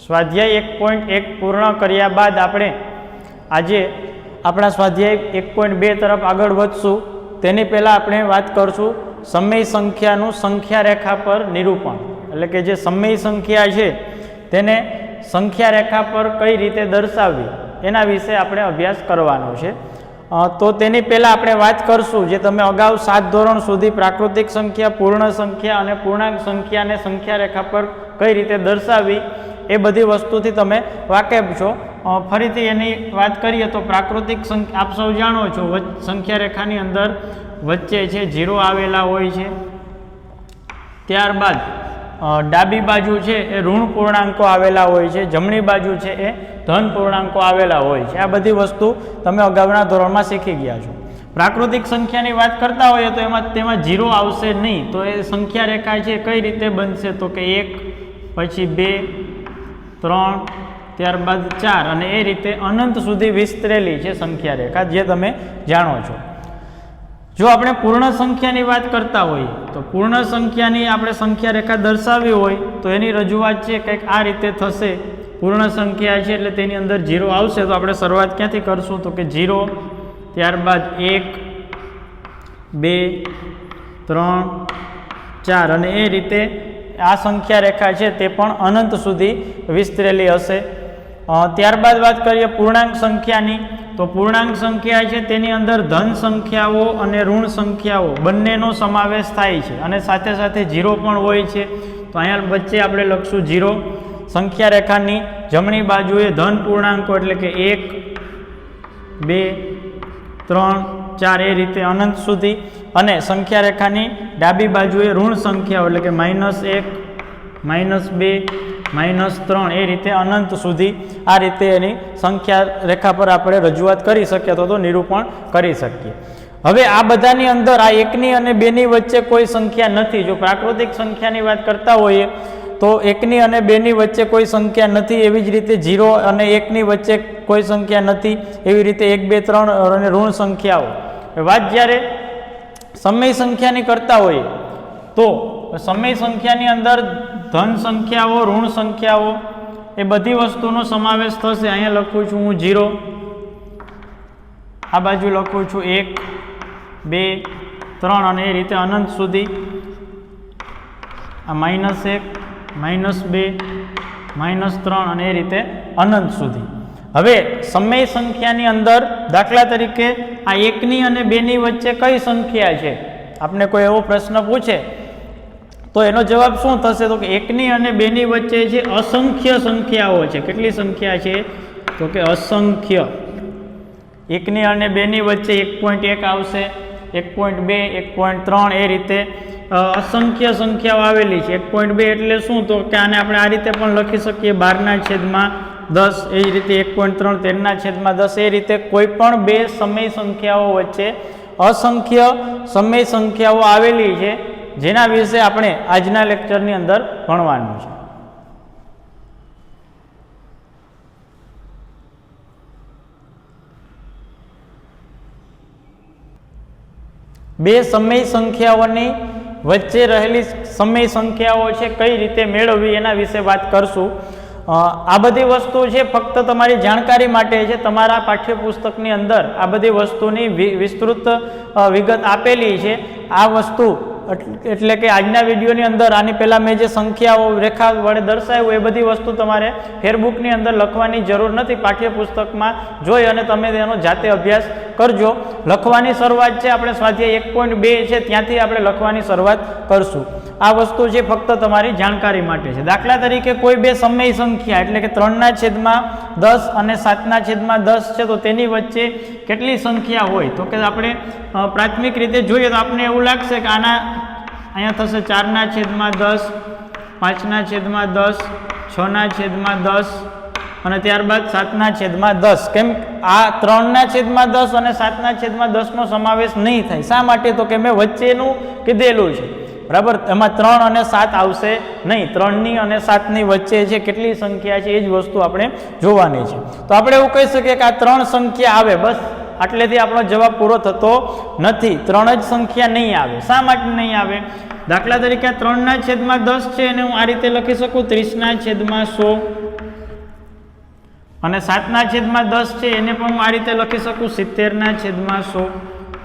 સ્વાધ્યાય 1.1 પૂર્ણ કર્યા બાદ આપણે આજે આપણા સ્વાધ્યાય 1.2 તરફ આગળ વધશું. તેની પહેલાં આપણે વાત કરશું સમય સંખ્યાનું સંખ્યા રેખા પર નિરૂપણ, એટલે કે જે સમય સંખ્યા છે તેને સંખ્યા રેખા પર કઈ રીતે દર્શાવવી એના વિશે આપણે અભ્યાસ કરવાનો છે. તો તેની પહેલાં આપણે વાત કરશું જે તમે અગાઉ 7 ધોરણ સુધી પ્રાકૃતિક સંખ્યા, પૂર્ણ સંખ્યા અને પૂર્ણાંક સંખ્યાને સંખ્યા રેખા પર કઈ રીતે દર્શાવવી એ બધી વસ્તુથી તમે વાકેફ છો. ફરીથી એની વાત કરીએ તો પ્રાકૃતિક સંખ્યા આપ સૌ જાણો છો સંખ્યા રેખાની અંદર વચ્ચે છે 0 આવેલા હોય છે. ત્યારબાદ ડાબી બાજુ છે એ ઋણ પૂર્ણાંકો આવેલા હોય છે, જમણી બાજુ છે એ ધન પૂર્ણાંકો આવેલા હોય છે. આ બધી વસ્તુ તમે અગાઉના ધોરણમાં શીખી ગયા છો. પ્રાકૃતિક સંખ્યાની વાત કરતા હોઈએ તો તેમાં 0 આવશે નહીં. તો એ સંખ્યા રેખા છે કઈ રીતે બનશે તો કે 1 પછી 2 3 ત્યારબાદ 4 અને એ રીતે અનંત સુધી વિસ્તરેલી છે સંખ્યા રેખા, જે તમે જાણો છો. જો આપણે પૂર્ણ સંખ્યાની વાત કરતા હોઈએ તો પૂર્ણ સંખ્યાની આપણે સંખ્યા રેખા દર્શાવવી હોય તો એની રજૂઆત છે કંઈક આ રીતે થશે. પૂર્ણ સંખ્યા છે એટલે તેની અંદર 0 આવશે. તો આપણે શરૂઆત ક્યાંથી કરશું તો કે 0, ત્યારબાદ 1 2 3 4 અને એ રીતે આ સંખ્યા રેખા છે તે પણ અનંત સુધી વિસ્તરેલી હશે. ત્યારબાદ વાત કરીએ પૂર્ણાંક સંખ્યાની તો પૂર્ણાંક સંખ્યા છે તેની અંદર ધન સંખ્યાઓ અને ઋણ સંખ્યાઓ બંનેનો સમાવેશ થાય છે અને સાથે સાથે 0 પણ હોય છે. તો અહીંયા વચ્ચે આપણે લખશું 0. સંખ્યા રેખાની જમણી બાજુએ ધન પૂર્ણાંકો એટલે કે 1 2 3 4 એ રીતે અનંત સુધી, અને સંખ્યા રેખાની ડાબી બાજુએ ઋણ સંખ્યાઓ એટલે કે -1 -2 -3 એ રીતે અનંત સુધી આ રીતે એની સંખ્યા રેખા પર આપણે રજૂઆત કરી શકીએ તો નિરૂપણ કરી શકીએ. હવે આ બધાની અંદર આ 1ની અને 2ની વચ્ચે કોઈ સંખ્યા નથી. જો પ્રાકૃતિક સંખ્યાની વાત કરતા હોઈએ તો 1ની અને 2ની વચ્ચે કોઈ સંખ્યા નથી. એવી જ રીતે 0 અને 1ની વચ્ચે કોઈ સંખ્યા નથી. એવી રીતે 1 2 3 અને ઋણ સંખ્યાઓ. વાત જ્યારે સમય સંખ્યાની કરતા હોઈએ તો સમય સંખ્યાની અંદર ધન સંખ્યાઓ, ઋણ સંખ્યાઓ એ બધી વસ્તુનો સમાવેશ થશે. અહીંયા લખું છું હું 0, આ બાજુ લખું છું 1 2 3 અને એ રીતે અનંત સુધી. આ -1 -2 -3 અને એ રીતે અનંત સુધી. હવે સમય સંખ્યાની અંદર દાખલા તરીકે આ 1ની અને 2ની વચ્ચે કઈ સંખ્યા છે, આપને કોઈ એવો પ્રશ્ન પૂછે તો એનો જવાબ શું થશે તો કે 1ની અને 2ની વચ્ચે છે અસંખ્ય સંખ્યાઓ છે. કેટલી સંખ્યા છે તો કે અસંખ્ય. 1ની અને 2ની વચ્ચે 1.1 આવશે, 1.2 1.3 એ રીતે અસંખ્ય સંખ્યાઓ આવેલી છે. 1.2 એટલે શું તો કે આને આપણે આ રીતે પણ લખી શકીએ 12/10. એ જ રીતે 1.3 13/10. એ રીતે કોઈ પણ બે સમય સંખ્યાઓ વચ્ચે અસંખ્ય સમય સંખ્યાઓ આવેલી છે, જેના વિશે આપણે આજના લેક્ચરની અંદર ભણવાનું છે. બે સમય સંખ્યાઓની વચ્ચે રહેલી સમય સંખ્યાઓ છે કઈ રીતે મેળવવી એના વિશે વાત કરશું. આ બધી વસ્તુ છે ફક્ત તમારી જાણકારી માટે છે. તમારા પાઠ્યપુસ્તકની અંદર આ બધી વસ્તુની વિસ્તૃત વિગત આપેલી છે. આ વસ્તુ એટલે કે આજના વિડીયોની અંદર આની પહેલાં મેં જે સંખ્યાઓ રેખા વડે દર્શાવ્યું એ બધી વસ્તુ તમારે ફેરબુકની અંદર લખવાની જરૂર નથી. પાઠ્યપુસ્તકમાં જોઈ અને તમે તેનો જાતે અભ્યાસ કરજો. લખવાની શરૂઆત છે આપણે સ્વાધ્યાય 1.2 છે ત્યાંથી આપણે લખવાની શરૂઆત કરશું. આ વસ્તુ છે ફક્ત તમારી જાણકારી માટે છે. દાખલા તરીકે કોઈ બે સમય સંખ્યા એટલે કે 3/10 અને 7/10 છે તો તેની વચ્ચે કેટલી સંખ્યા હોય તો કે આપણે પ્રાથમિક રીતે જોઈએ તો આપણને એવું લાગશે કે આના અહીંયા થશે 4/10, 5/10, 6/10 અને ત્યારબાદ 7/10. કેમ આ 3/10 અને 7/10 નો સમાવેશ નહીં થાય. શા માટે તો કે મેં વચ્ચેનું કીધેલું છે, બરાબર. એમાં 3 અને 7 આવશે નહીં. 3ની અને 7ની વચ્ચે છે કેટલી સંખ્યા છે એ જ વસ્તુ આપણે જોવાની છે. તો આપણે એવું કહી શકીએ કે આ 3 સંખ્યા આવે, બસ આટલેથી આપણો જવાબ પૂરો થતો નથી. 3 જ સંખ્યા નહીં આવે. શા માટે નહીં આવે? દાખલા તરીકે 3/10 છે એને હું આ રીતે લખી શકું 30/100 અને 7/10 છે એને પણ હું આ રીતે લખી શકું 70/100.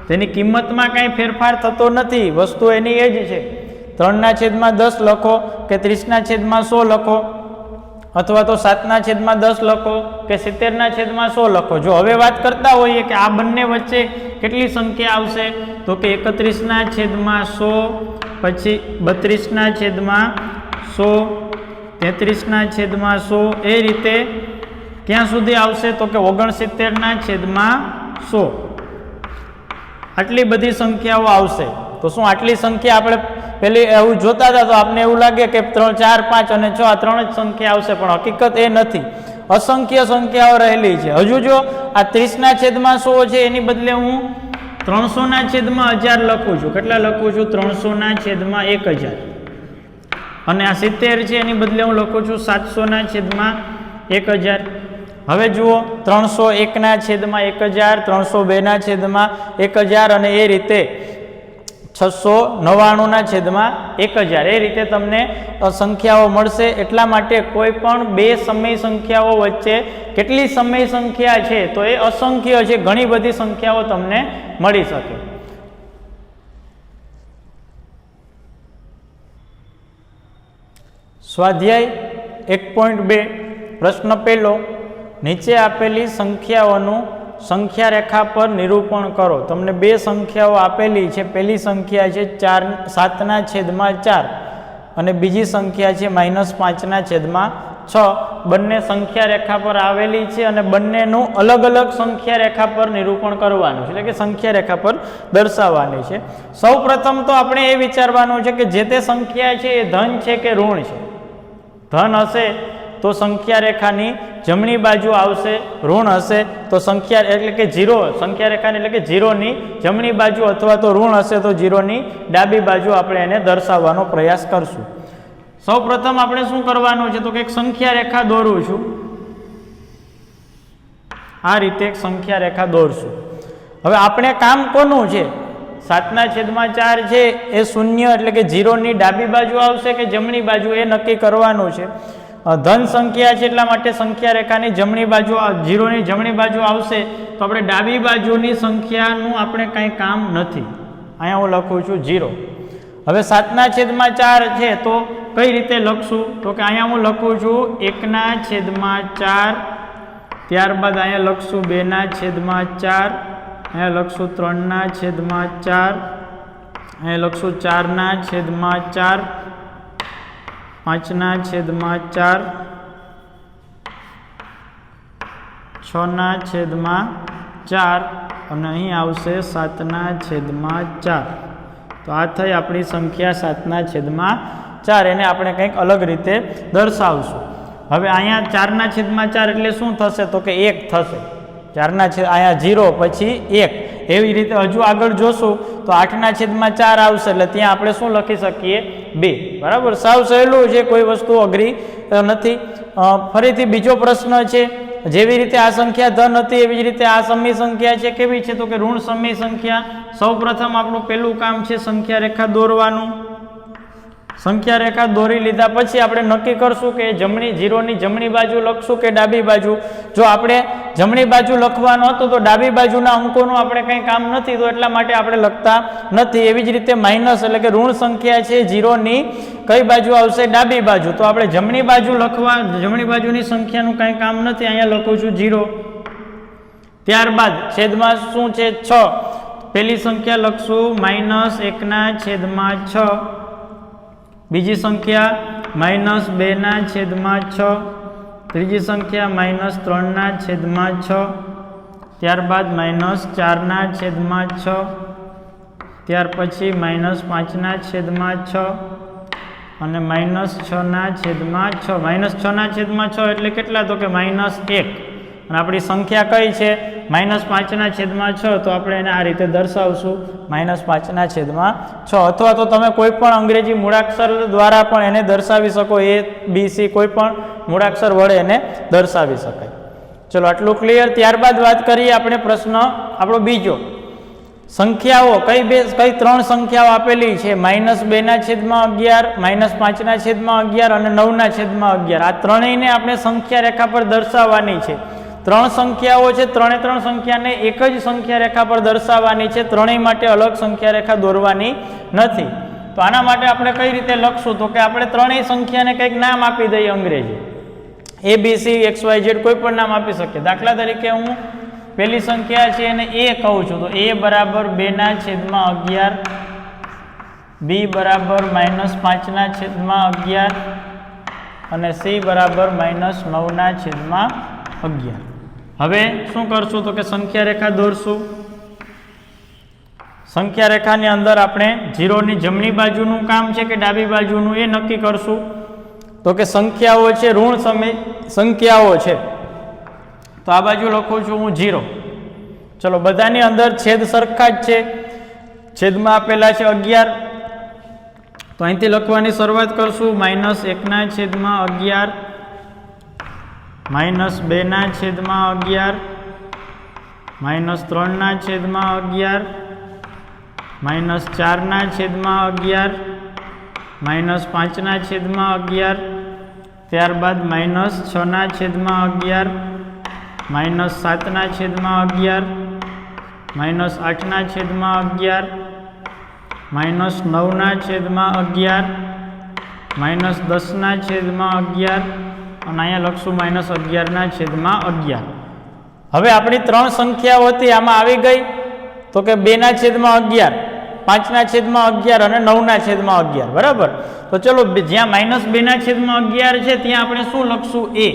તેની કિંમતમાં કાંઈ ફેરફાર થતો નથી, વસ્તુ એની એ જ છે. 3/10 લખો કે 30/100 લખો, અથવા તો 7/10 લખો કે 70/100 લખો. જો હવે વાત કરતા હોઈએ કે આ બંને વચ્ચે કેટલી સંખ્યા આવશે, તો કે 31/100, પછી 32/100, 33/100, એ રીતે ક્યાં સુધી આવશે, તો કે 69/100. આટલી બધી સંખ્યાઓ આવશે. તો શું આટલી સંખ્યા આપણે પેલી એવું જોતા હતા તો આપને એવું લાગે કે 3, 4, 5 અને 6 આ 3 જ સંખ્યા આવશે, પણ હકીકત એ નથી. અસંખ્ય સંખ્યાઓ રહેલી છે. હજુ જો આ 30/100 છે એની બદલે હું 300/1000 લખું છું. કેટલા લખું છું? 300/1000. અને આ 70 છે એની બદલે હું લખું છું 700/1000. હવે જુઓ 301/1000, 302/1000 અને એ રીતે 699/1000. એ રીતે તમને સંખ્યાઓ મળશે. એટલા માટે કોઈ પણ બે સમય સંખ્યાઓ વચ્ચે કેટલી સમય સંખ્યા છે, તો એ અસંખ્ય છે. ઘણી બધી સંખ્યાઓ તમને મળી શકે. સ્વાધ્યાય 1.2 પ્રશ્ન પહેલો, નીચે આપેલી સંખ્યાઓનું સંખ્યા રેખા પર નિરૂપણ કરો. તમને બે સંખ્યાઓ આપેલી છે. પહેલી સંખ્યા છે 7/4 અને બીજી સંખ્યા છે -5/6. બંને સંખ્યા રેખા પર આવેલી છે અને બંનેનું અલગ અલગ સંખ્યા રેખા પર નિરૂપણ કરવાનું છે, એટલે કે સંખ્યા રેખા પર દર્શાવવાની છે. સૌ પ્રથમ તો આપણે એ વિચારવાનું છે કે જે તે સંખ્યા છે એ ધન છે કે ઋણ છે. ધન હશે તો સંખ્યા રેખાની જમણી બાજુ આવશે, ઋણ હશે તો સંખ્યા એટલે કે 0 સંખ્યા રેખાની એટલે કે 0ની જમણી બાજુ, અથવા તો ઋણ હશે તો 0ની ડાબી બાજુ આપણે એને દર્શાવવાનો પ્રયાસ કરશું. સૌ પ્રથમ આપણે શું કરવાનું છે, તો કે એક સંખ્યા રેખા દોરું છું. આ રીતે એક સંખ્યા રેખા દોરશું. હવે આપણે કામ કોનું છે? 7/4 છે એ 0 એટલે કે 0ની ડાબી બાજુ આવશે કે જમણી બાજુ, એ નક્કી કરવાનું છે. ધન સંખ્યા છે એટલા માટે સંખ્યા રેખાની જમણી બાજુ 0ની જમણી બાજુ આવશે, તો આપણે ડાબી બાજુની સંખ્યાનું આપણે કાંઈ કામ નથી. અહીંયા હું લખું છું 0. હવે 7/4 છે તો કઈ રીતે લખશું, તો કે અહીંયા હું લખું છું 1/4, ત્યારબાદ અહીંયા લખશું 2/4, અહીંયા લખશું 3/4, અહીંયા લખશું 4/4, 5/4, 6/4 અને અહીં આવશે 7/4. તો આ થઈ આપણી સંખ્યા 7/4. એને આપણે કંઈક અલગ રીતે દર્શાવશું. હવે અહીંયા 4/4 એટલે શું થશે, તો કે 1 થશે. 4 અહીંયા 0 પછી 1, એવી રીતે હજુ આગળ જોશું તો 8/4 આવશે, એટલે ત્યાં આપણે શું લખી શકીએ? 2. બરાબર, સાવ સહેલું છે, કોઈ વસ્તુ અઘરી નથી. ફરીથી બીજો પ્રશ્ન છે, જેવી રીતે આ સંખ્યા ધન હતી એવી જ રીતે આ સમય સંખ્યા છે. કેવી છે, તો કે ઋણ સમય સંખ્યા. સૌ પ્રથમ આપણું પહેલું કામ છે સંખ્યા રેખા દોરવાનું. સંખ્યા રેખા દોરી લીધા પછી આપણે નક્કી કરશું કે 0ની જમણી બાજુ લખશું કે ડાબી બાજુ. જો આપણે જમણી બાજુ લખવાનો હતો તો ડાબી બાજુના અંકોનું આપણે કંઈ કામ નથી, તો એટલા માટે આપણે લખતા નથી. એવી જ રીતે માઇનસ એટલે કે ઋણ સંખ્યા છે, 0ની કઈ બાજુ આવશે? ડાબી બાજુ. તો આપણે જમણી બાજુ જમણી બાજુની સંખ્યાનું કંઈ કામ નથી, અહીંયા લખું છું 0. ત્યારબાદ છેદમાં શું છે? 6. પહેલી સંખ્યા લખશું -1/6, બીજી સંખ્યા -2/6, ત્રીજી સંખ્યા -3/6, ત્યારબાદ -4/6, ત્યાર પછી -5/6 અને -6/6. -6/6 એટલે કેટલા? તો કે -1. અને આપણી સંખ્યા કઈ છે? -5/6. તો આપણે એને આ રીતે દર્શાવશું -5/6. અથવા તો તમે કોઈ પણ અંગ્રેજી મૂળાક્ષર દ્વારા પણ એને દર્શાવી શકો. A, B, C કોઈ પણ મૂળાક્ષર વડે એને દર્શાવી શકાય. ચલો આટલું ક્લિયર. ત્યારબાદ વાત કરીએ આપણે પ્રશ્ન આપણો બીજો. સંખ્યાઓ કઈ 3 સંખ્યાઓ આપેલી છે? -2/11, -5/11 અને 9/11. આ ત્રણેયને આપણે સંખ્યા રેખા પર દર્શાવવાની છે. ત્રણ સંખ્યાઓ છે, ત્રણ સંખ્યાને એક જ સંખ્યા રેખા પર દર્શાવવાની છે, ત્રણેય માટે અલગ સંખ્યા રેખા દોરવાની નથી. તો આના માટે આપણે કઈ રીતે લખશું? તો કે આપણે ત્રણેય સંખ્યાને કંઈક નામ આપી દઈએ અંગ્રેજી, ABC XYZ કોઈ પણ નામ આપી શકીએ. દાખલા તરીકે હું પહેલી સંખ્યા છે એને A કહું છું, તો A બરાબર 2/11, B બરાબર -5/11 અને C બરાબર -9/11. હવે શું કરશું? તો કે સંખ્યા રેખા દોરશું. સંખ્યા રેખાની અંદર આપણે 0ની જમણી બાજુનું કામ છે કે ડાબી બાજુનું એ નક્કી કરશું. તો કે સંખ્યાઓ છે, ઋણ સંખ્યાઓ છે, તો આ બાજુ લખું છું હું 0. ચલો, બધાની અંદર છેદ સરખા જ છે, છેદમાં આપેલા છે 11, તો અહીંથી લખવાની શરૂઆત કરશું. -1/11, -2/11, -3/11, -4/11, -5/11, ત્યારબાદ -6/11, -7/11, -8/11, -9/11, -10/11 અને અહીંયા લખશું -11/11. હવે આપણી ત્રણ સંખ્યાઓ હતી આમાં આવી ગઈ. તો કે 2/11, 5/11 અને 9/11. બરાબર. તો ચલો, જ્યાં -2/11 છે ત્યાં આપણે શું લખશું? A.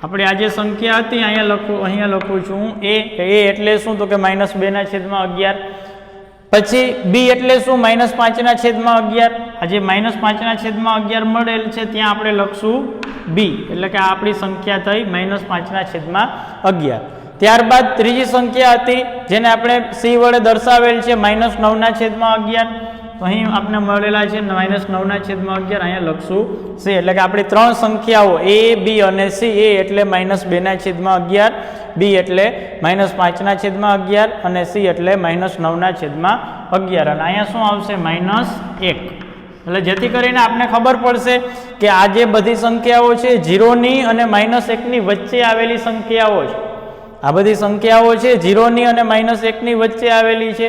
આપણે આ જે સંખ્યા હતી અહીંયા લખું છું હું A. એટલે શું? તો કે -2/11. પછી B એટલે શું? -5/11. આ જે -5/11 મળેલ છે ત્યાં આપણે લખશું B, એટલે કે આ આપણી સંખ્યા થઈ -5/11. ત્યારબાદ ત્રીજી સંખ્યા હતી જેને આપણે C વડે દર્શાવેલ છે, -9/11. તો અહીં આપણે મળેલા છે -9/11, અહીંયા લખશું C. એટલે કે આપણી ત્રણ સંખ્યાઓ A, B અને C. A એટલે -2/11, B એટલે -5/11 અને C એટલે -9/11. અને અહીંયા શું આવશે? -1. એટલે જેથી કરીને આપણે ખબર પડશે કે આ જે બધી સંખ્યાઓ છે 0ની અને -1ની વચ્ચે આવેલી સંખ્યાઓ છે. આ બધી સંખ્યાઓ છે 0ની અને -1ની વચ્ચે આવેલી છે.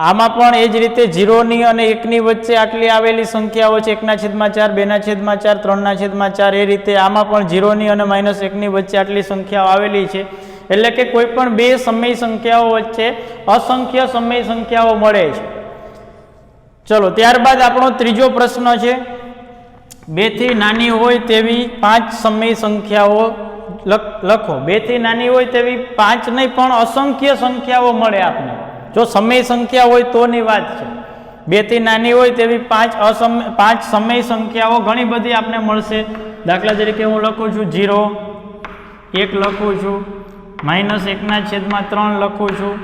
આમાં પણ એ જ રીતે 0ની અને 1ની વચ્ચે આટલી આવેલી સંખ્યાઓ છે, 1/4, 2/4, 3/4. એ રીતે આમાં પણ 0ની અને -1ની વચ્ચે આટલી સંખ્યાઓ આવેલી છે. એટલે કે કોઈ પણ બે સમય સંખ્યાઓ વચ્ચે અસંખ્ય સમય સંખ્યાઓ મળે છે. ચલો, ત્યારબાદ આપણો ત્રીજો પ્રશ્ન છે, 2 થી નાની હોય તેવી 5 સમય સંખ્યાઓ લખો. 2 થી નાની હોય તેવી 5 નહીં પણ અસંખ્ય સંખ્યાઓ મળે આપને. જો સમય સંખ્યા હોય તોની વાત છે. 2 થી નાની હોય તેવી 5 સમય સંખ્યાઓ ઘણી બધી આપને મળશે. દાખલા તરીકે હું લખું છું 0, 1 લખું છું, -1/3 લખું છું,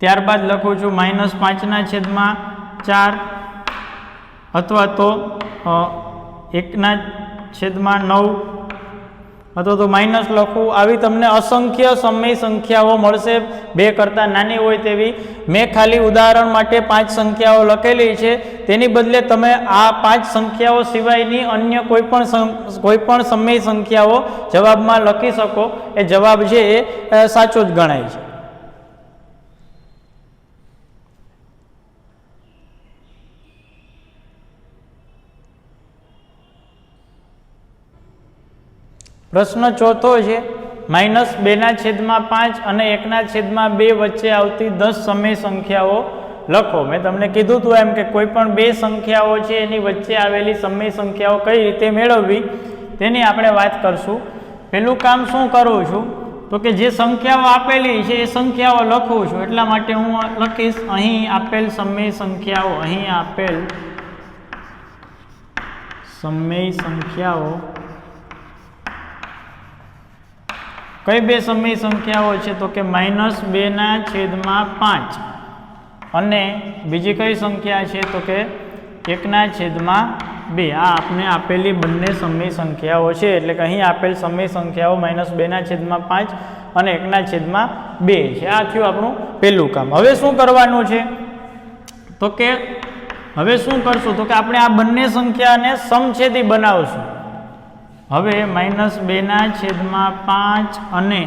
ત્યારબાદ લખું છું -5/4 અથવા તો 1/9 અથવા તો માઇનસ લખું. આવી તમને અસંખ્ય સમય સંખ્યાઓ મળશે 2 કરતાં નાની હોય તેવી. મેં ખાલી ઉદાહરણ માટે 5 સંખ્યાઓ લખેલી છે, તેની બદલે તમે આ 5 સંખ્યાઓ સિવાયની અન્ય કોઈ પણ સમય સંખ્યાઓ જવાબમાં લખી શકો. એ જવાબ છે એ સાચો જ ગણાય છે. પ્રશ્ન ચોથો છે, -2/5 અને 1/2 વચ્ચે આવતી 10 સમય સંખ્યાઓ લખો. મેં તમને કીધું હતું એમ કે કોઈ પણ બે સંખ્યાઓ છે એની વચ્ચે આવેલી સમય સંખ્યાઓ કઈ રીતે મેળવવી તેની આપણે વાત કરશું. પહેલું કામ શું કરું છું તો કે જે સંખ્યાઓ આપેલી છે એ સંખ્યાઓ લખું છું. એટલા માટે હું લખીશ અહીં આપેલ સમય સંખ્યાઓ, અહીં આપેલ સમય સંખ્યાઓ કઈ બે સમય સંખ્યાઓ છે તો કે -2/5 અને બીજી કઈ સંખ્યા છે તો કે 1/2. આ આપણે આપેલી બંને સમય સંખ્યાઓ છે. એટલે કે અહીં આપેલ સમય સંખ્યાઓ -2/5 અને 1/2 છે. આ થયું આપણું પહેલું કામ. હવે શું કરવાનું છે તો કે હવે શું કરશું તો કે આપણે આ બંને સંખ્યાને સમછેદી બનાવશું. હવે -2/5 અને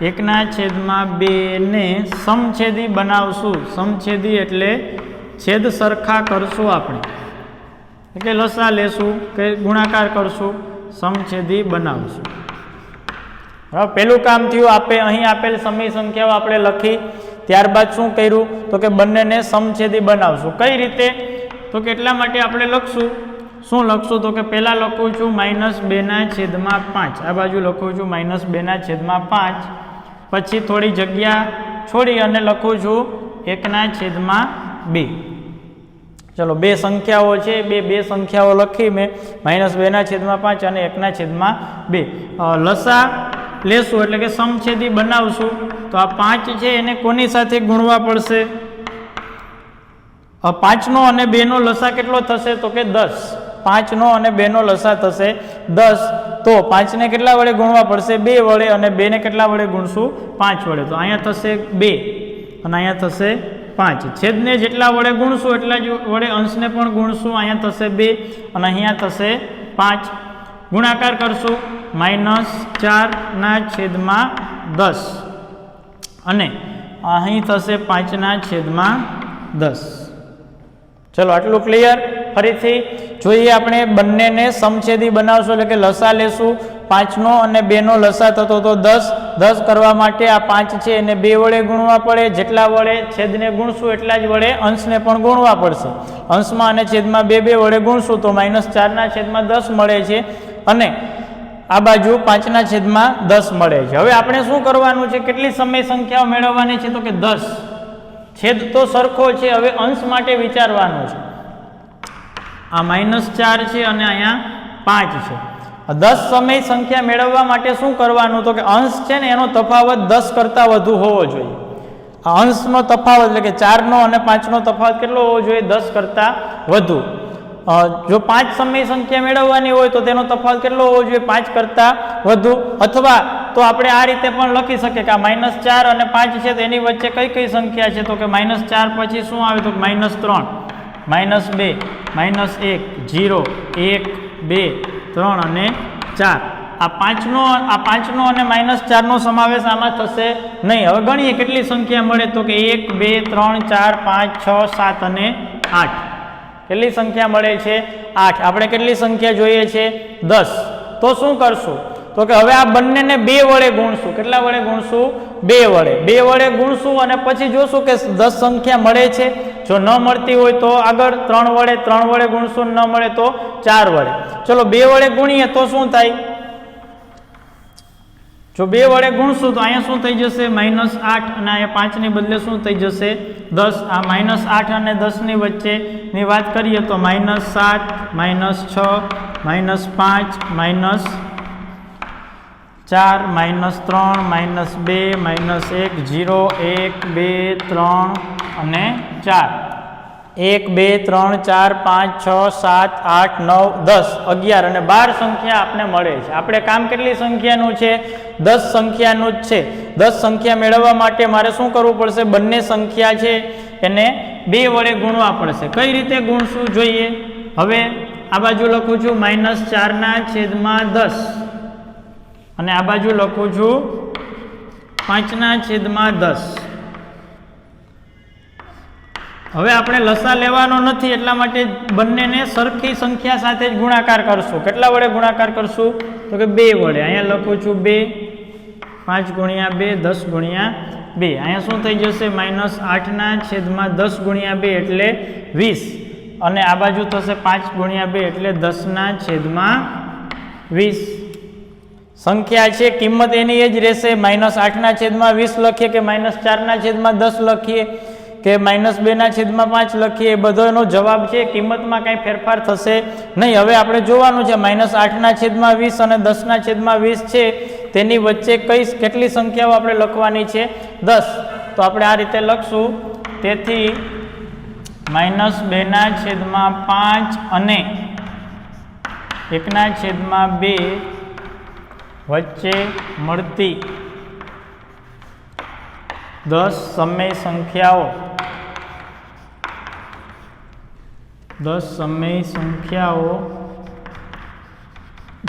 1/2 ને સમછેદી બનાવશું. સમછેદી એટલે છેદ સરખા કરશું આપણે, એટલે લસા લેશું કે ગુણાકાર કરશું, સમછેદી બનાવશું. હવે પહેલું કામ થયું, અહીં આપેલ સમય સંખ્યાઓ આપણે લખી, ત્યારબાદ શું કર્યું તો કે બંનેને સમછેદી બનાવશું. કઈ રીતે તો કે એટલા માટે આપણે લખશું, શું લખશું તો કે પહેલાં લખું છું -2/5, આ બાજુ લખું છું -2/5, પછી થોડી જગ્યા છોડી અને લખું છું 1/2. ચલો બે સંખ્યાઓ છે, બે સંખ્યાઓ લખી મેં, -2/5 અને 1/2. લસા લેશું એટલે કે સમછેદી બનાવશું. તો આ 5 છે એને કોની સાથે ગુણવા પડશે? 5નો અને 2નો લસા કેટલો થશે તો કે 10. 5નો અને 2નો લસા થશે 10. તો 5ને કેટલા વડે ગુણવા પડશે? 2 વડે. અને 2ને કેટલા વડે ગુણશું? 5 વડે. તો અહીંયા થશે 2 અને અહીંયા થશે 5. છેદને જેટલા વડે ગુણશું એટલા જ વડે અંશને પણ ગુણશું. અહીંયા થશે 2 અને અહીંયા થશે 5. ગુણાકાર કરશું -4/10 અને અહીં થશે 5/10. ચલો આટલું ક્લિયર. ફરીથી જોઈએ આપણે, બંનેને સમછેદી બનાવશું એટલે કે લસા લેશું. 5નો અને 2નો લસા થતો તો 10. 10 કરવા માટે આ 5 છે એને 2 વડે ગુણવા પડે. જેટલા વડે છેદને ગુણશું એટલા જ વડે અંશને પણ ગુણવા પડશે. અંશમાં અને છેદમાં 2 વડે ગુણશું તો -4/10 મળે છે અને આ બાજુ 5/10 મળે છે. હવે આપણે શું કરવાનું છે? કેટલી સમય સંખ્યાઓ મેળવવાની છે તો કે 10. છેદ તો સરખો છે, હવે અંશ માટે વિચારવાનું છે. આ -4 છે અને અહીંયા 5 છે. 10 સમય સંખ્યા મેળવવા માટે શું કરવાનું તો કે અંશ છે ને એનો તફાવત 10 કરતાં વધુ હોવો જોઈએ. આ અંશનો તફાવત એટલે કે 4નો અને 5નો તફાવત કેટલો હોવો જોઈએ? 10 કરતાં વધુ. જો 5 સમય સંખ્યા મેળવવાની હોય તો તેનો તફાવત કેટલો હોવો જોઈએ? 5 કરતાં વધુ. અથવા તો આપણે આ રીતે પણ લખી શકીએ કે આ -4 અને 5 છે તો એની વચ્ચે કઈ સંખ્યા છે તો કે -4 પછી શું આવે તો -3, -2, -1, 0, 1, 2, 3 અને 4. આ 5નો અને -4નો સમાવેશ આમાં થશે નહીં. હવે ગણીએ કેટલી સંખ્યા મળે તો કે 1, 2, 3, 4, 5, 6, 7 અને 8. કેટલી સંખ્યા મળે છે? 8. આપણે કેટલી સંખ્યા જોઈએ છે? 10. તો શું કરશું તો કે હવે આ બંનેને 2 વડે ગુણશું. કેટલા વડે ગુણશું? 2 વડે. 2 વડે ગુણશું અને પછી જોશું કે 10 સંખ્યા મળે છે. જો ન મળતી હોય તો આગળ 3 વડે ગુણશું, ન મળે તો 4 વડે. ચલો 2 વડે ગુણીએ તો શું થાય? જો 2 વડે ગુણશું તો અહીંયા શું થઈ જશે? -8 અને અહીંયા 5 ની બદલે શું થઈ જશે? 10. આ -8 અને 10 ની વચ્ચેની વાત કરીએ તો -7, -6, -5, -4, -3, -2, -1, 0, 1, 2, 3 અને 4. 1, 2, 3, 4, 5, 6, 7, 8, 9, 10, 11 અને 12 સંખ્યા આપને મળે છે. આપણે કામ કેટલી સંખ્યાનું છે? 10 સંખ્યાનું જ છે. 10 સંખ્યા મેળવવા માટે મારે શું કરવું પડશે? બંને સંખ્યા છે એને 2 વડે ગુણવા પડશે. કઈ રીતે ગુણશું જોઈએ. હવે આ બાજુ લખું છું -4/10 અને આ બાજુ લખું છું 5/10. હવે આપણે લસા લેવાનો નથી એટલા માટે બંનેને સરખી સંખ્યા સાથે જ ગુણાકાર કરશું. કેટલા વડે ગુણાકાર કરશું તો કે 2 વડે. અહીંયા લખું છું 2, 5 × 2, 10 × 2. અહીંયા શું થઈ જશે? -8/10 × 2 એટલે 20 અને આ બાજુ થશે 5 × 2 એટલે 10/20. સંખ્યા છે, કિંમત એની એ જ રહેશે. -8/20 લખીએ કે -4/10 લખીએ કે -2/5 લખીએ, એ બધાનો જવાબ છે. કિંમતમાં કાંઈ ફેરફાર થશે નહીં. હવે આપણે જોવાનું છે -8/20 અને 10/20 છે તેની વચ્ચે કેટલી સંખ્યાઓ આપણે લખવાની છે? 10. તો આપણે આ રીતે લખશું. તેથી -2/5 અને 1/2 વચ્ચે મળતી 10 સમય સંખ્યાઓ 10 સમય સંખ્યાઓ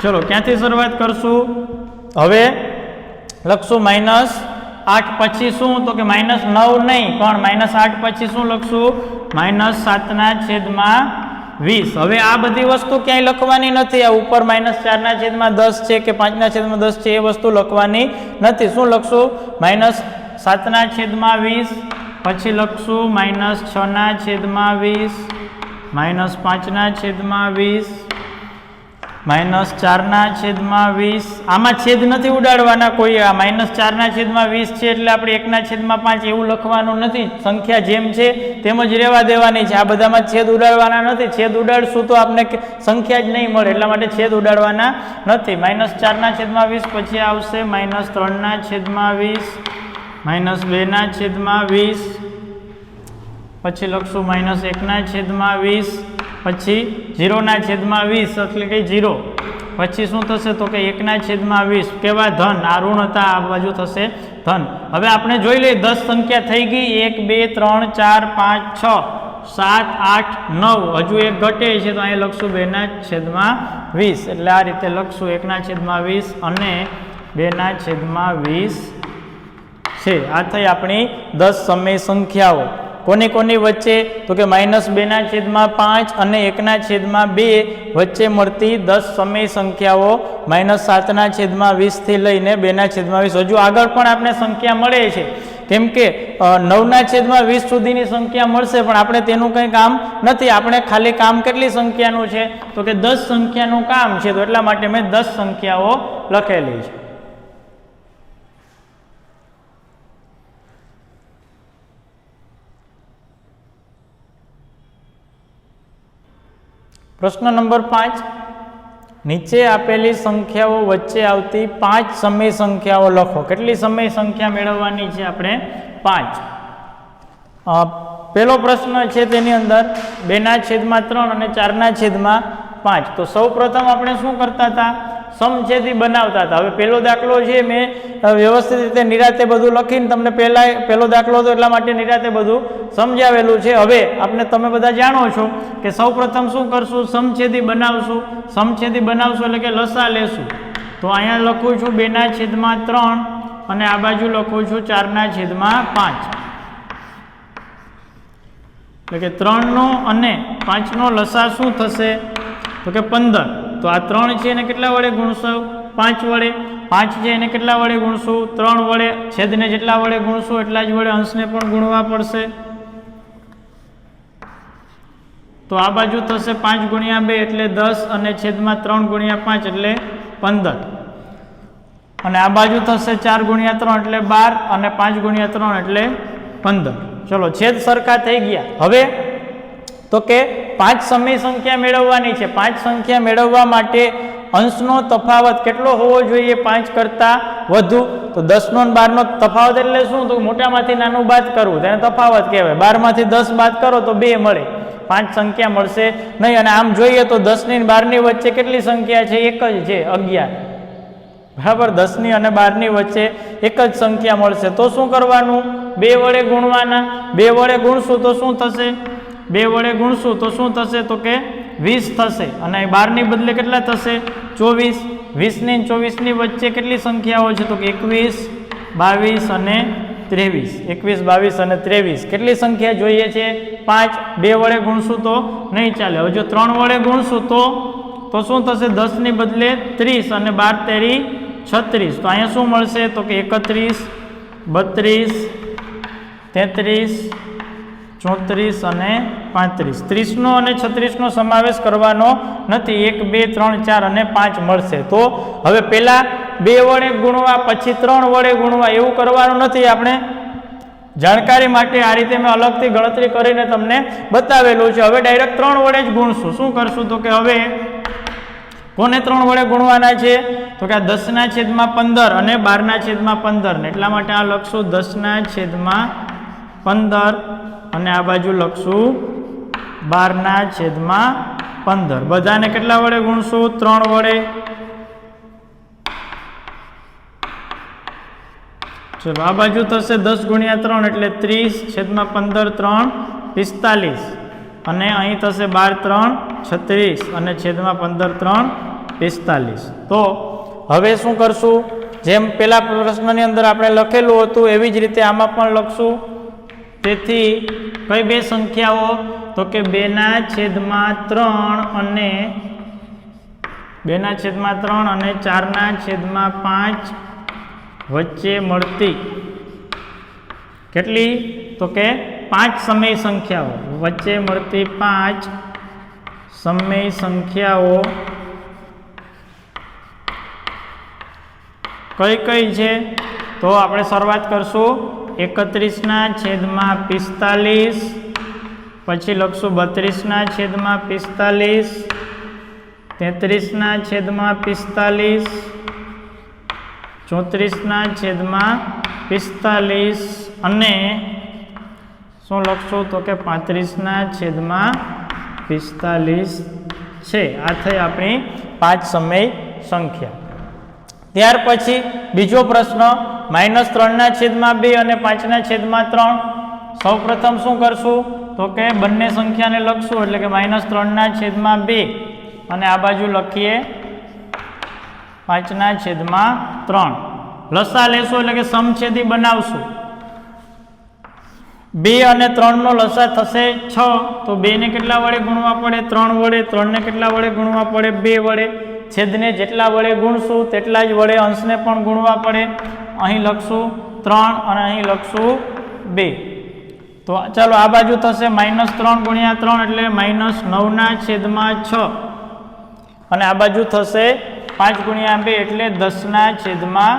ચલો ક્યાંથી શરૂઆત કરશું? હવે લખશું -8 પછી શું? તો કે -9 નહીં પણ -8 પછી શું લખશું? -7/20. હવે આ બધી વસ્તુ ક્યાંય લખવાની નથી. આ ઉપર -4/10 છે કે 5/10 છે એ વસ્તુ લખવાની નથી. શું લખશું? -7/20 પછી લખશું -6/20 -5/20 -4/20. આમાં છેદ નથી ઉડાડવાના કોઈ. આ -4/20 છે એટલે આપણે 1/5 એવું લખવાનું નથી. સંખ્યા જેમ છે તેમ જ રહેવા દેવાની છે. આ બધામાં છેદ ઉડાડવાના નથી. છેદ ઉડાડશું તો આપણે સંખ્યા જ નહીં મળે. એટલા માટે છેદ ઉડાડવાના નથી. -4/20 પછી આવશે -3/20 -2/20 પછી લખશું -1/20 પછી 0/20 એટલે કે 0 પછી શું થશે? તો કે 1/20. કેવા? ધન. આ ઋણ હતા, આ બાજુ થશે ધન. હવે આપણે જોઈ લઈએ 10 સંખ્યા થઈ ગઈ. 1 2 3 4 5 6 7 8 9. હજુ એક ઘટે છે તો અહીં લખશું 2/20. એટલે આ રીતે લખશું 1/20 અને 2/20 છે. આ થઈ આપણી 10 સમય સંખ્યાઓ. કોની કોની વચ્ચે? તો કે -2/5 અને 1/2 વચ્ચે મળતી 10 સમય સંખ્યાઓ -7/20 થી લઈને 2/20. હજુ આગળ પણ આપણે સંખ્યા મળે છે, કેમ કે 9/20 સુધીની સંખ્યા મળશે, પણ આપણે તેનું કંઈ કામ નથી. આપણે ખાલી કામ કેટલી સંખ્યાનું છે? તો કે 10 સંખ્યાનું કામ છે. તો એટલા માટે મેં 10 સંખ્યાઓ લખેલી છે. પ્રશ્ન નંબર 5. નીચે આપેલી સંખ્યાઓ વચ્ચે આવતી 5 સમય સંખ્યાઓ લખો. કેટલી સમય સંખ્યા મેળવવાની છે આપણે? 5. પહેલો પ્રશ્ન છે તેની અંદર 2/3 અને 4/5. તો સૌ પ્રથમ આપણે શું કરતા હતા? સમછેદી બનાવતા હતા. હવે પહેલો દાખલો છે મેં વ્યવસ્થિત રીતે નિરાતે બધું લખીને તમને પહેલો દાખલો હતો એટલા માટે નિરાતે બધું સમજાવેલું છે. હવે તમે બધા જાણો છો કે સૌ પ્રથમ શું કરશું? સમછેદી બનાવશું. સમછેદી બનાવશું એટલે કે લસા લેશું. તો અહીંયા લખું છું 2/3 અને આ બાજુ લખું છું 4/5. એટલે કે 3નો અને 5નો લસા શું થશે? તો કે 15. તો આ 3 છે એને કેટલા વડે ગુણશું? 5 વડે. 5 છે એને કેટલા વડે ગુણશું? 3 વડે. છેદને જેટલા વડે ગુણશું એટલા જ વડે અંશને પણ ગુણવા પડશે. તો આ બાજુ થશે 5 × 2 એટલે 10 અને છેદમાં 3 × 5 એટલે 15. અને આ બાજુ થશે 4 × 3 એટલે 12 અને 5 × 3 એટલે 15. ચલો છેદ સરખા થઈ ગયા. હવે તો કે 5 સમય સંખ્યા મેળવવાની છે. 5 સંખ્યા મેળવવા માટે અંશનો તફાવત કેટલો હોવો જોઈએ? 5 કરતાં વધુ. તો 10નો અને 12નો તફાવત એટલે શું? તો મોટામાંથી નાનું બાદ કરવું, તેને તફાવત કહેવાય. 12માંથી 10 બાદ કરો તો 2 મળે. 5 સંખ્યા મળશે નહીં. અને આમ જોઈએ તો 10ની અને 12ની વચ્ચે કેટલી સંખ્યા છે? એક જ છે, 11. બરાબર. 10ની અને 12ની વચ્ચે એક જ સંખ્યા મળશે. તો શું કરવાનું? 2 વડે ગુણવાના. 2 વડે ગુણશું તો શું થશે? 2 વડે ગુણશું તો શું થશે? તો કે 20 થશે. અને 12ની બદલે કેટલા થશે? 24. 20ની અને 24ની વચ્ચે કેટલી સંખ્યાઓ છે? તો કે 21, 22 અને 23. 21, 22 અને 23. કેટલી સંખ્યા જોઈએ છે? 5. 2 વડે ગુણશું તો નહીં ચાલે. હવે જો 3 વડે ગુણશું તો શું થશે? 10ની બદલે 30 અને 12 તેરી 36. તો અહીંયા શું મળશે? તો કે 31, 32, 33, 34 અને 35. 30નો અને 36નો સમાવેશ કરવાનો નથી. 1, 2, 3, 4 અને 5 મળશે. તો હવે પહેલા 2 વડે ગુણવા, પછી 3 વડે ગુણવા એવું કરવાનું નથી. આપણે જાણકારી માટે આ રીતે મેં અલગથી ગણતરી કરીને તમને બતાવેલું છે. હવે ડાયરેક્ટ 3 વડે જ ગુણશું. શું કરશું? તો કે હવે કોને 3 વડે ગુણવાના છે? તો કે આ 10/15 અને 12/15. ને એટલા માટે આ લખશું 10/15 અને આ બાજુ લખશું 12/15. બધાને કેટલા વડે ગુણશું? 3 વડે. ચલો આ બાજુ થશે 10 × 3 એટલે 30, છેદમાં 15, 3, 45. અને અહીં થશે 12, 3, 36 અને છેદમાં 15, 3, 45। તો હવે શું કરશું, જેમ પેલા પ્રશ્નની અંદર આપણે લખેલું હતું એવી જ રીતે આમાં પણ લખશું. તેથી કઈ બે સંખ્યાઓ, તો કે 2/3 અને 2/3 અને 4/5 વચ્ચે મળતી કેટલી, તો કે 5 સમય સંખ્યાઓ વચ્ચે મળતી 5 સમય સંખ્યાઓ કઈ કઈ છે. તો આપણે શરૂઆત કરશું 31/45, પછી લખશું 32/45, 33/45, 34/45 અને શું લખશું, તો કે 35/45 છે. આ થઈ આપણી 5 સમય સંખ્યા. ત્યાર પછી બીજો પ્રશ્ન -3/2 અને 5/3. સૌ પ્રથમ શું કરશું, તો કે બંને સંખ્યાને લખશું એટલે કે -3/2 અને આ બાજુ લખીએ 5/3. લસા લેશું એટલે કે સમછેદી બનાવશું. 2 અને 3 નો લસા થશે 6. તો 2 ને કેટલા વડે ગુણવા પડે, 3 વડે. 3 ને કેટલા વડે ગુણવા પડે, 2 વડે. છેદને જેટલા વડે ગુણશું તેટલા જ વડે અંશને પણ ગુણવા પડે. અહીં લખશું 3 અને અહીં લખશું 2. તો ચાલો આ બાજુ થશે -3 × 3 એટલે -9/6 અને આ બાજુ થશે 5 × 2 એટલે 10/6.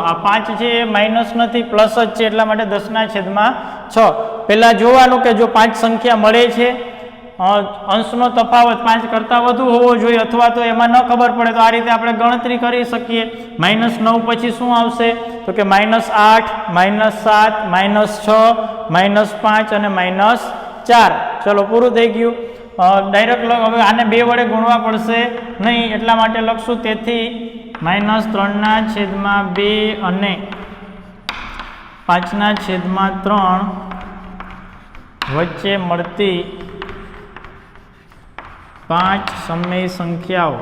આ 5 છે એ માઇનસ નથી, પ્લસ જ છે, એટલા માટે 10/6. પહેલા જોવાનું કે જો 5 સંખ્યા મળે છે, અંશનો તફાવત 5 કરતાં વધુ હોવો જોઈએ, અથવા તો એમાં ન ખબર પડે તો આ રીતે આપણે ગણતરી કરી શકીએ. -9 પછી શું આવશે, તો કે -8, -7, -6, -5 અને -4. ચલો પૂરું થઈ ગયું. ડાયરેક્ટ હવે આને 2 વડે ગુણવા પડશે નહીં, એટલા માટે લખશું. તેથી -3/2 અને 5/3 વચ્ચે મળતી 5 સમય સંખ્યાઓ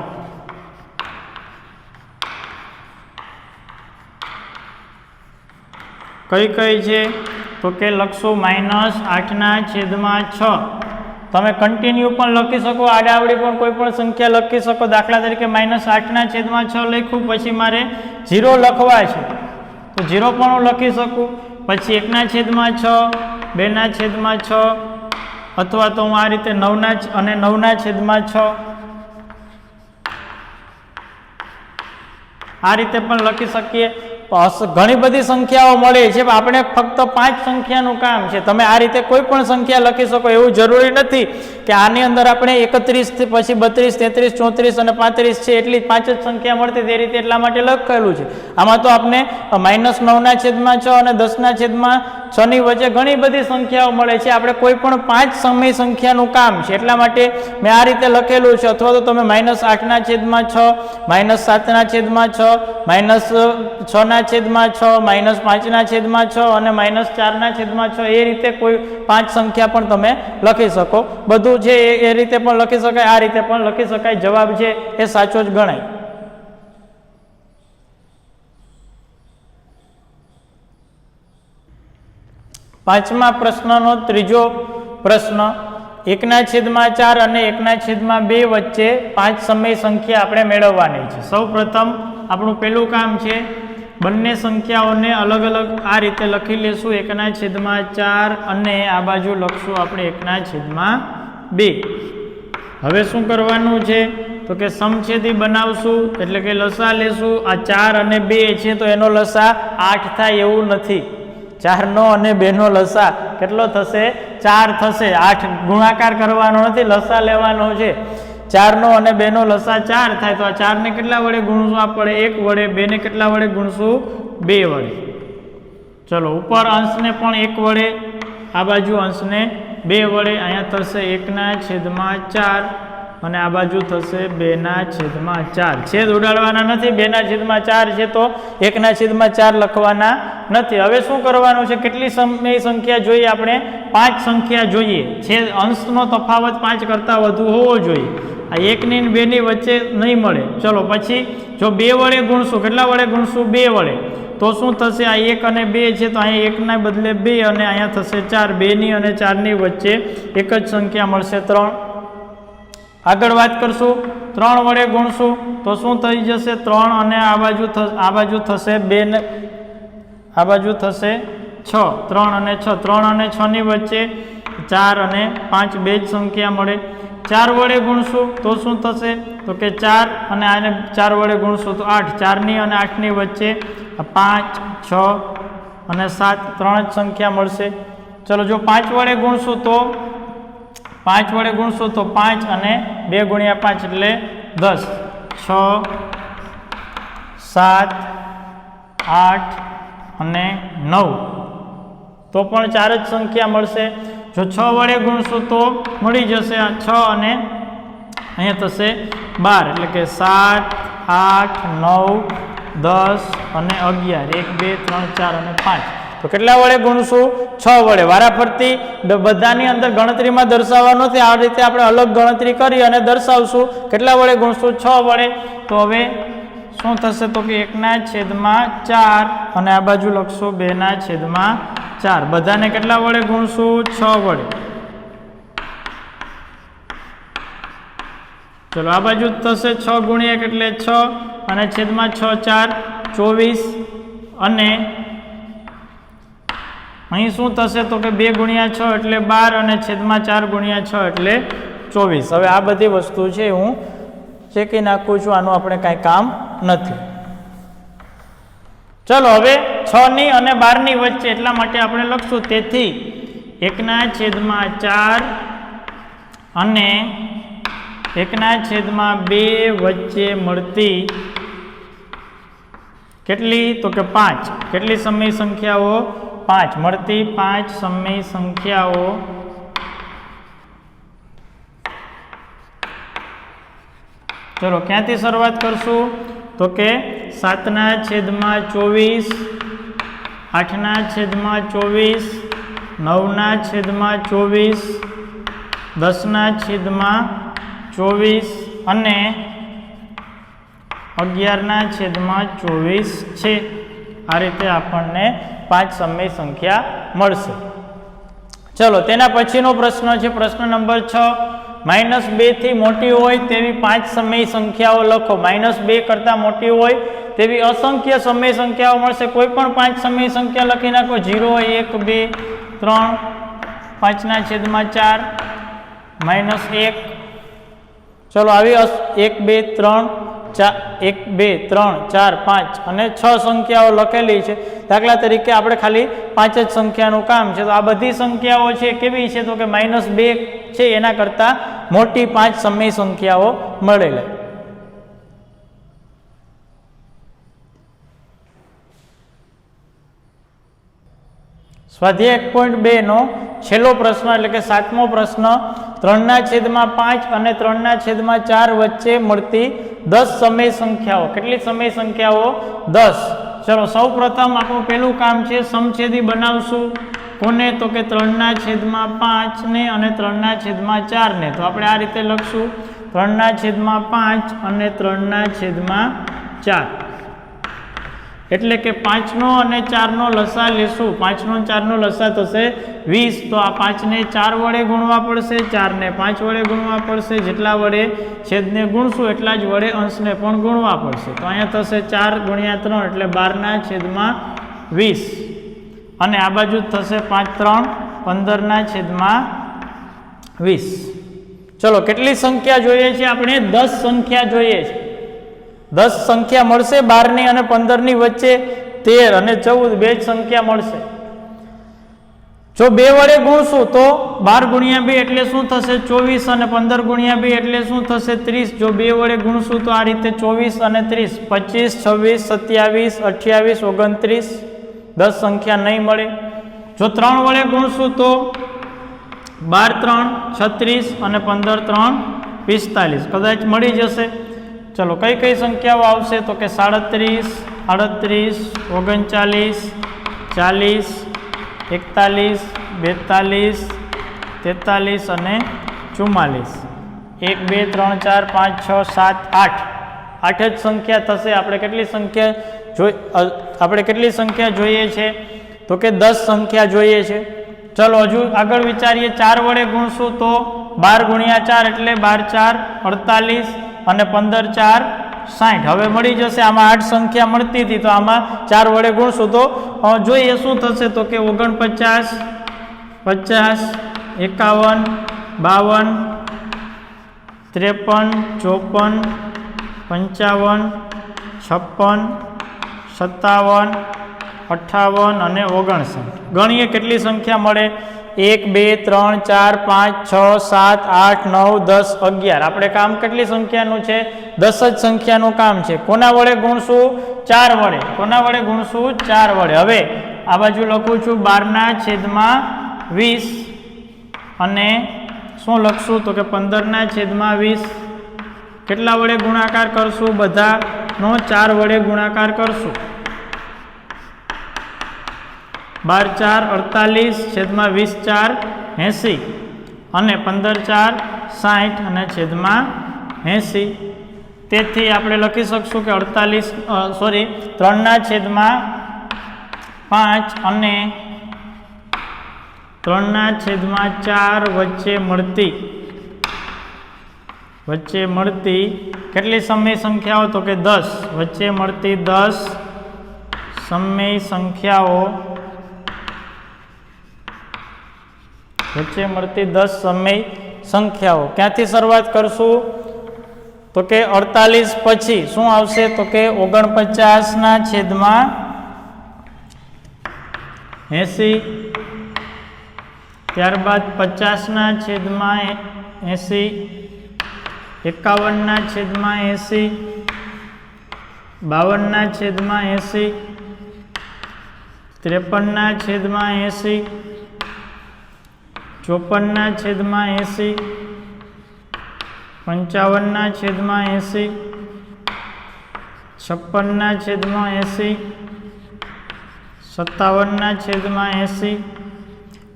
કઈ કઈ છે, તો કે લખશું -8/6. તમે કન્ટિન્યુ પણ લખી શકો, આડાવડી પણ કોઈ પણ સંખ્યા લખી શકો. દાખલા તરીકે -8/6 લખ્યું, પછી મારે 0 લખવા છે તો 0 પણ હું લખી શકું. પછી 1/6, 2/6 અથવા તો હું આ રીતે 9 અને 9/6 આ રીતે પણ લખી શકીએ. ઘણી બધી સંખ્યાઓ મળે છે, આપણે ફક્ત 5 સંખ્યાનું કામ છે. તમે આ રીતે કોઈ પણ સંખ્યા લખી શકો, એવું જરૂરી નથી કે આની અંદર આપણે 31 પછી 32, 33, 34 અને 35 છે એટલી 5 જ સંખ્યા મળતી તે રીતે એટલા માટે લખેલું છે. આમાં તો આપણે -9/6 અને 10/6 ની વચ્ચે ઘણી બધી સંખ્યાઓ મળે છે. આપણે કોઈ પણ 5 સમય સંખ્યાનું કામ છે એટલા માટે મેં આ રીતે લખેલું છે. અથવા તો તમે -8/6, -7/6, -6/6, -5/6 અને -4/6 એ રીતે કોઈ 5 સંખ્યા પણ તમે લખી શકો. બધું છે એ રીતે પણ લખી શકાય, આ રીતે પણ લખી શકાય. જવાબ છે એ સાચો જ ગણાય. પાંચમા પ્રશ્નનો ત્રીજો પ્રશ્ન 1/4 અને 1/2 વચ્ચે 5 સમય સંખ્યા આપણે મેળવવાની છે. સૌ પ્રથમ આપણું પહેલું કામ છે બંને સંખ્યાઓને અલગ અલગ આ રીતે લખી લેશું. 1/4 અને આ બાજુ લખશું આપણે 1/2. હવે શું કરવાનું છે, તો કે સમછેદી બનાવશું એટલે કે લસા લેશું. આ 4 અને 2 છે તો એનો લસા 8 થાય એવું નથી. 4 નો અને 2 નો લસા કેટલો થશે, 4 થશે. 8 ગુણાકાર કરવાનો નથી, લસા લેવાનો છે. 4 નો અને 2 નો લસા 4 થાય તો આ 4 ને કેટલા વડે ગુણશું આપણે, 1 વડે. 2 ને કેટલા વડે ગુણશું, 2 વડે. ચલો ઉપર અંશને પણ 1 વડે, આ બાજુ અંશને 2 વડે. અહીંયા થશે 1/4 અને આ બાજુ થશે 2/4. છેદ ઉડાડવાના નથી, 2/4 છે તો 1/4 લખવાના નથી. હવે શું કરવાનું છે, કેટલી સમય સંખ્યા જોઈએ આપણે, 5 સંખ્યા જોઈએ. છેદ અંશનો તફાવત 5 કરતાં વધુ હોવો જોઈએ. આ 1 ની 2 ની વચ્ચે નહીં મળે. ચલો પછી જો 2 વડે ગુણશું, કેટલા વડે ગુણશું? 2 વડે. તો શું થશે? આ 1 અને 2 છે તો અહીંયા 1 ના બદલે 2 અને અહીંયા થશે 4. 2 ની અને 4 ની વચ્ચે એક જ સંખ્યા મળશે 3. આગળ વાત કરશું, 3 વડે ગુણશું તો શું થઈ જશે? 3 અને આ બાજુ થશે 2 ને આ બાજુ થશે 6. 3 અને 6, 3 અને 6 ની વચ્ચે 4 અને 5 બે જ સંખ્યા મળે. 4 વડે ગુણશું તો શું થશે? તો કે 4 અને આને 4 વડે ગુણશું તો 8. 4 ની અને 8 ની વચ્ચે 5, 6 અને 7 3 જ સંખ્યા મળશે. ચલો જો 5 વડે ગુણશું તો 5 અને 2 ગુણ્યા 5 એટલે 10. 6, 7, 8 અને 9 તો પણ 4 જ સંખ્યા મળશે. જો 6 વડે ગુણશું તો મળી જશે આ 6 અને અહીંયા થશે 12 એટલે કે 7, 8, 9, 10 અને 11. 1, 2, 3, 4 અને 5. તો કેટલા વડે ગુણશું? 6 વડે. વારાફરતી બધાની અંદર ગણતરીમાં દર્શાવવાનો નથી, આ રીતે આપણે અલગ ગણતરી કરી અને દર્શાવશું. કેટલા વડે ગુણશું? 6 વડે. તો હવે શું થશે? તો કે 1/4 અને આ બાજુ લખશું 2/4. બધાને કેટલા વડે ગુણશું? 6 વડે. ચલો આ બાજુ થશે 6 ગુણ્યા 1 એટલે 6 અને છેદમાં 6, 4, 24 અને અહીં શું થશે? તો કે 2 ગુણ્યા 6 એટલે 12 અને છેદમાં 4 ગુણ્યા 6 એટલે 24. હવે આ બધી વસ્તુ છે હું ચેકી નાખું છું, આનું આપણે કાંઈ કામ નથી. ચલો હવે 6 ની અને 12 ની વચ્ચે એટલા માટે આપણે લખશું તેથી 1/4 અને 1/2 વચ્ચે મળતી કેટલી? તો કે 5. કેટલી સમય સંખ્યાઓ? 5 મળતી 5 સમય સંખ્યાઓ ચલો ક્યાંથી શરૂઆત કરશું? તો કે 7/24, 8/24, 9/24, 10/24 અને 11/24 છે. આ રીતે આપણને 5 સમય સંખ્યા મળશે. ચલો તેના પછીનો પ્રશ્ન છે પ્રશ્ન નંબર 6. -2 થી મોટી હોય તેવી 5 સમય સંખ્યાઓ લખો. -2 કરતાં મોટી હોય તેવી અસંખ્ય સમય સંખ્યાઓ મળશે. કોઈ પણ 5 સમય સંખ્યા લખી નાખો. 0, 1, 2, 3, 5/4, -1. ચલો આવી 1, 2, 3, 4, 5 અને 6 સંખ્યાઓ લખેલી છે. દાખલા તરીકે આપણે ખાલી 5 જ સંખ્યાનું કામ છે. તો આ બધી સંખ્યાઓ છે કેવી છે? તો કે -2 છે એના કરતાં મોટી 5 સમય સંખ્યાઓ મળેલી. સ્વાધ્યાય 1.2 નો છેલ્લો પ્રશ્ન એટલે કે 7મો પ્રશ્ન. 3/5 અને 3/4 વચ્ચે મળતી 10 સમય સંખ્યાઓ. કેટલી સમય સંખ્યાઓ? 10. ચલો સૌ પ્રથમ આપણું પહેલું કામ છે સમછેદી બનાવશું. કોને? તો કે 3/5 ને અને 3/4 ને. તો આપણે આ રીતે લખશું 3/5 અને 3/4 એટલે કે 5 નો અને 4 નો લસા લેશું. 5 નો 4 નો લસા થશે 20. તો આ 5 ને 4 વડે ગુણવા પડશે, 4 ને 5 વડે ગુણવા પડશે. જેટલા વડે છેદને ગુણશું એટલા જ વડે અંશને પણ ગુણવા પડશે. તો અહીંયા થશે 4 ગુણ્યા 3 એટલે 12/20 અને આ બાજુ થશે 5, 3, 15/20. ચલો કેટલી સંખ્યા જોઈએ છે? આપણે 10 સંખ્યા જોઈએ છે. 10 સંખ્યા મળશે. 12 ની અને 15 ની વચ્ચે 13 અને 14 બે જ સંખ્યા મળશે. જો 2 વડે ગુણશું તો 12 ગુણ્યા 2 એટલે શું થશે? 24 અને 15 ગુણ્યા 2 એટલે શું થશે? 30. જો 2 વડે ગુણશું તો આ રીતે 24 અને 30, 25, 26, 27, 28, 29 10 સંખ્યા નહીં મળે. જો 3 વડે ગુણશું તો 12, 3, 36 અને 15, 3, 45 કદાચ મળી જશે. ચલો કઈ કઈ સંખ્યાઓ આવશે? તો કે 37, 38, 39, 40, 41, 42, 43 અને 44. 1 2 3 4 5 6 7 8 8 જ સંખ્યા થશે. આપણે કેટલી સંખ્યા જોઈએ છે તો કે 10 સંખ્યા જોઈએ છે. ચલો હજુ આગળ વિચારીએ. 4 વડે ગુણશું તો 12 ગુણ્યા 4 એટલે 12 4 48 અને 15 4 60. હવે મળી જશે. આમાં 8 સંખ્યા મળતી હતી તો આમાં 4 વડે ગુણશું તો જોઈએ શું થશે તો કે 49 50 51 52 53 54 55 56 57 58 અને 59. ગણીએ કેટલી સંખ્યા મળે. 1 2 3 4 5 6 7 8 9 10 11. આપણે કામ કેટલી સંખ્યાનું છે? 10 જ સંખ્યાનું કામ છે. કોના વડે ગુણશું? 4 વડે. કોના વડે ગુણશું? 4 વડે. હવે આ બાજુ લખું છું 12/20 અને શું લખશું તો કે 15/20. કેટલા વડે ગુણાકાર કરશું? બધાનો 4 વડે ગુણાકાર કરશું. 12 4 48 20 4 80 અને 15 4 60 અને છેદમાં 80. તેથી આપણે લખી શકશું કે 3/5 અને 3/4 વચ્ચે મળતી કેટલી સમય સંખ્યાઓ તો કે 10. વચ્ચે મળતી 10 સમય સંખ્યાઓ. વચ્ચે મળતી 10 સમય સંખ્યાઓ. ક્યાંથી શરૂઆત કરશું તો કે 48 પછી શું આવશે તો કે 49/80. ત્યારબાદ 50/80, 51/80, 52/80, 53/80, 54/80, 55/80, 56/80, 57/80.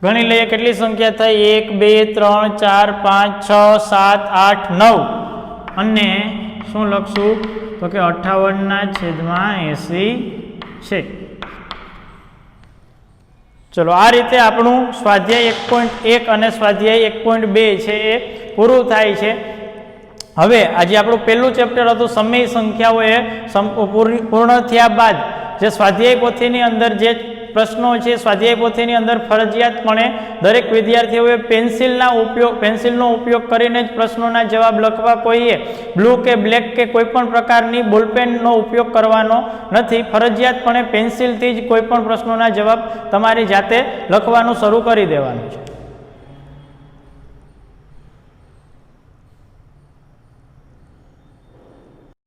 ગણી લઈએ કેટલી સંખ્યા થઈ. 1 2 3 4 5 6 7 8 9 અને શું લખશું તો કે 58/80 છે. ચલો આ રીતે આપણું સ્વાધ્યાય 1.1 અને સ્વાધ્યાય 1.2 છે એ પૂરું થાય છે. હવે આજે આપણું પહેલું ચેપ્ટર હતું સમય સંખ્યાઓ. એ પૂર્ણ થયા બાદ જે સ્વાધ્યાય પોથીની અંદર જે પ્રશ્નો છે, સ્વાધ્યાય પોથીની અંદર ફરજિયાતપણે દરેક વિદ્યાર્થીઓએ પેન્સિલનો ઉપયોગ કરીને જ પ્રશ્નોના જવાબ લખવા. કોઈએ બ્લુ કે બ્લેક કે કોઈ પણ પ્રકારની બોલપેનનો ઉપયોગ કરવાનો નથી. ફરજિયાતપણે પેન્સિલથી જ કોઈ પણ પ્રશ્નોના જવાબ તમારી જાતે લખવાનું શરૂ કરી દેવાનું છે.